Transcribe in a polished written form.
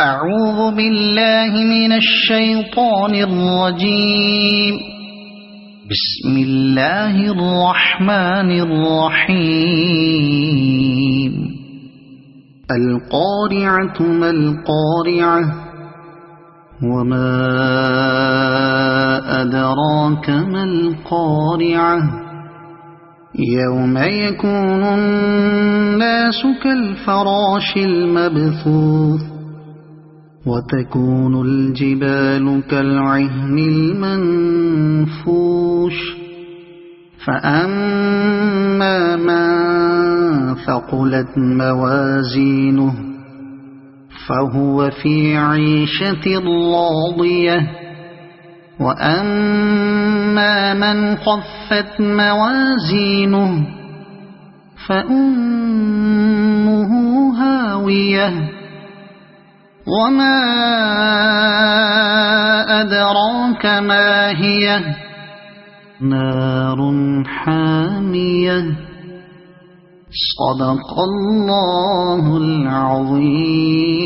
أعوذ بالله من الشيطان الرجيم. بسم الله الرحمن الرحيم. القارعة ما القارعة وما أدراك ما القارعة يوم يكون الناس كالفراش المبثوث وتكون الجبال كالعهن المنفوش فأما من ثقلت موازينه فهو في عيشة راضية وأما من خفت موازينه فأمه هاوية وما أدراك ما هي نار حامية. صدق الله العظيم.